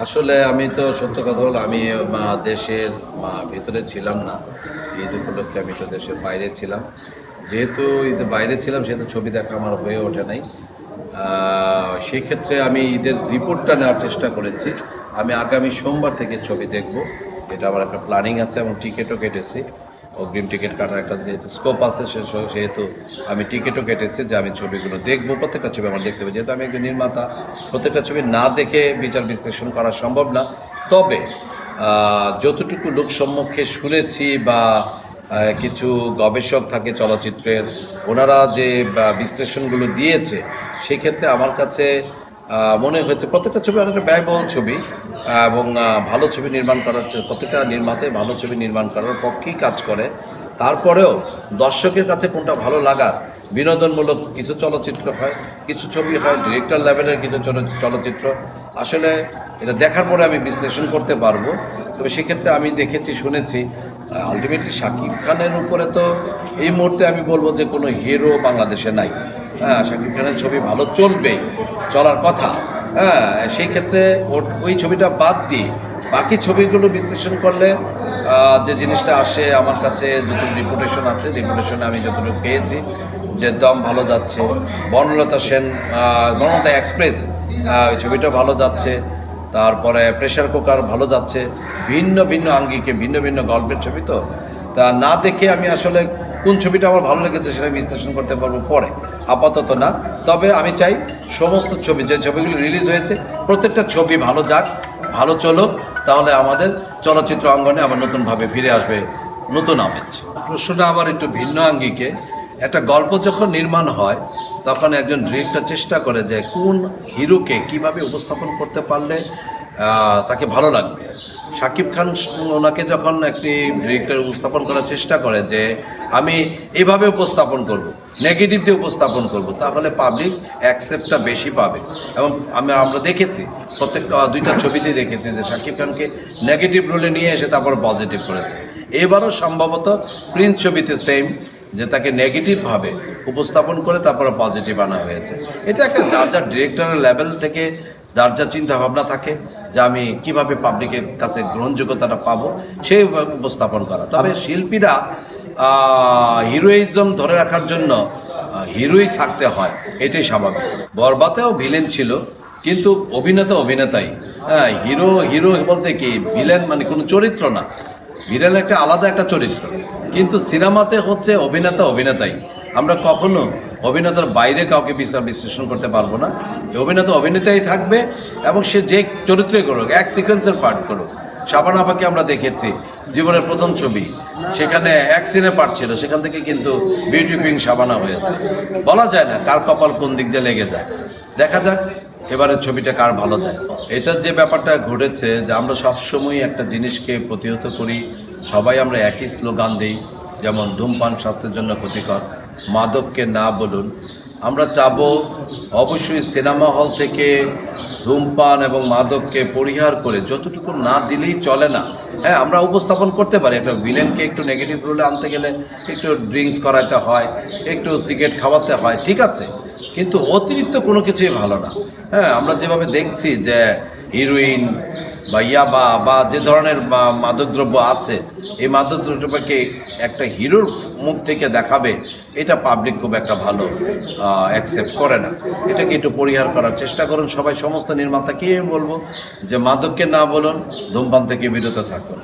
আসলে আমি তো সত্য কথা হলো আমি দেশের ভিতরে ছিলাম না। ঈদ উপলক্ষে আমি তো দেশের বাইরে ছিলাম। যেহেতু ঈদের বাইরে ছিলাম সেহেতু ছবি দেখা আমার হয়ে ওঠে নাই। সেই ক্ষেত্রে আমি ঈদের রিপোর্টটা নেওয়ার চেষ্টা করেছি। আমি আগামী সোমবার থেকে ছবি দেখব। এটা আমার একটা প্ল্যানিং আছে এবং টিকিটও কেটেছি। অগ্রিম টিকিট কাটার একটা যেহেতু স্কোপ আছে সেহেতু আমি টিকিটও কেটেছি যে আমি ছবিগুলো দেখব। প্রত্যেকটা ছবি আমার দেখতে হবে, যেহেতু আমি একজন নির্মাতা। প্রত্যেকটা ছবি না দেখে বিচার বিশ্লেষণ করা সম্ভব না। তবে যতটুকু লোক সম্মুখে শুনেছি বা কিছু গবেষক থাকে চলচ্চিত্রের, ওনারা যে বিশ্লেষণগুলো দিয়েছে সেক্ষেত্রে আমার কাছে মনে হয়েছে প্রত্যেকটা ছবি অনেকটা ব্যয়বহুল ছবি এবং ভালো ছবি নির্মাণ করার প্রত্যেকটা নির্মাতাই ভালো ছবি নির্মাণ করার পক্ষেই কাজ করে। তারপরেও দর্শকের কাছে কোনটা ভালো লাগার, বিনোদনমূলক কিছু চলচ্চিত্র হয়, কিছু ছবি হয় ডিরেক্টর লেভেলের কিছু চলচ্চিত্র। আসলে এটা দেখার পরে আমি বিশ্লেষণ করতে পারবো। তবে সেক্ষেত্রে আমি দেখেছি, শুনেছি আলটিমেটলি শাকিব খানের উপরে তো এই মুহূর্তে আমি বলবো যে কোনো হিরো বাংলাদেশে নাই। হ্যাঁ, শাকিব খানের ছবি ভালো চলবেই, চলার কথা। হ্যাঁ, সেই ক্ষেত্রে ওই ছবিটা বাদ দিয়ে বাকি ছবিগুলো বিশ্লেষণ করলে যে জিনিসটা আসে আমার কাছে, যত রিপুটেশন আছে, রিপুটেশনে আমি যতটুকু পেয়েছি যে দম ভালো যাচ্ছে, বনলতা সেন, বনলতা এক্সপ্রেস ওই ছবিটা ভালো যাচ্ছে। তারপরে প্রেশার কুকার ভালো যাচ্ছে। ভিন্ন ভিন্ন আঙ্গিকে ভিন্ন ভিন্ন গল্পের ছবি তো, তা না দেখে আমি আসলে কোন ছবিটা আমার ভালো লেগেছে সেটা বিশ্লেষণ করতে পারবো পরে, আপাতত না। তবে আমি চাই সমস্ত ছবি, যে ছবিগুলো রিলিজ হয়েছে প্রত্যেকটা ছবি ভালো যাক, ভালো চলুক, তাহলে আমাদের চলচ্চিত্র অঙ্গনে আবার নতুনভাবে ফিরে আসবে নতুন আমেজ। প্রশ্নটা আবার একটু ভিন্ন আঙ্গিকে। একটা গল্প যখন নির্মাণ হয় তখন একজন ডিরেক্টর চেষ্টা করে যে কোন হিরোকে কিভাবে উপস্থাপন করতে পারলে তাকে ভালো লাগবে। শাকিব খান ওনাকে যখন একটি ডিরেক্টর উপস্থাপন করার চেষ্টা করে যে আমি এভাবে উপস্থাপন করব, নেগেটিভ দিয়ে উপস্থাপন করব, তাহলে পাবলিক অ্যাকসেপ্টটা বেশি পাবে। এবং আমরা দেখেছি প্রত্যেকটা দুইটা ছবিতেই দেখেছি যে শাকিব খানকে নেগেটিভ রোলে নিয়ে এসে তারপর পজিটিভ করেছে। এবারও সম্ভবত প্রিন্স ছবিতে সেম, যে তাকে নেগেটিভভাবে উপস্থাপন করে তারপরে পজিটিভ আনা হয়েছে। এটা একটা যার যার ডিরেক্টরের লেভেল থেকে যার যার চিন্তা ভাবনা থাকে যে আমি কিভাবে পাবলিকের কাছে গ্রহণযোগ্যতাটা পাবো সেই উপস্থাপন করা। তবে শিল্পীরা হিরোইজম ধরে রাখার জন্য হিরোই থাকতে হয়, এটাই স্বাভাবিক। বরবাতেও ভিলেন ছিল, কিন্তু অভিনেতা অভিনেতাই। হ্যাঁ, হিরো হিরো বলতে কি, ভিলেন মানে কোনো চরিত্র না, ভিলেন একটা আলাদা একটা চরিত্র। কিন্তু সিনেমাতে হচ্ছে অভিনেতা অভিনেতাই। আমরা কখনো অভিনেতার বাইরে কাউকে বিশ্লেষণ করতে পারবো না। অভিনেতা অভিনেতাই থাকবে এবং সে যে চরিত্রই করুক, এক সিকোয়েন্সের পার্ট করুক। শাবানা আপাকে আমরা দেখেছি জীবনের প্রথম ছবি, সেখানে এক সিনে পার্ট ছিল, সেখান থেকে কিন্তু বিউটি পিং শাবানা হয়েছে। বলা যায় না কার কপাল কোন দিক দিয়ে লেগে যায়। দেখা যাক এবারের ছবিটা কার ভালো যায়। এটার যে ব্যাপারটা ঘটেছে যে আমরা সবসময় একটা জিনিসকে প্রতিহত করি, সবাই আমরা একই স্লোগান দিই, যেমন ধূমপান স্বাস্থ্যের জন্য ক্ষতিকর, মাদককে না বলুন। আমরা চাবো অবশ্যই সিনেমা হল থেকে ধূমপান এবং মাদককে পরিহার করে, যতটুকু না দিলেই চলে না। হ্যাঁ, আমরা উপস্থাপন করতে পারি একটা ভিলেনকে একটু নেগেটিভ রোলে আনতে গেলে একটু ড্রিঙ্কস করাতে হয়, একটু সিগারেট খাওয়াতে হয়, ঠিক আছে, কিন্তু অতিরিক্ত কোনো কিছুই ভালো না। হ্যাঁ, আমরা যেভাবে দেখছি যে হিরোইন বা ইয়াবা বা যে ধরনের মাদকদ্রব্য আছে, এই মাদকদ্রব্যকে একটা হিরোর মুখ থেকে দেখাবে, এটা পাবলিক খুব একটা ভালো অ্যাকসেপ্ট করে না। এটাকে একটু পরিহার করার চেষ্টা করুন সবাই। সমস্ত নির্মাতাকেই আমি বলবো যে মাদককে না বলুন, ধূমপান থেকে বিরত থাকুন।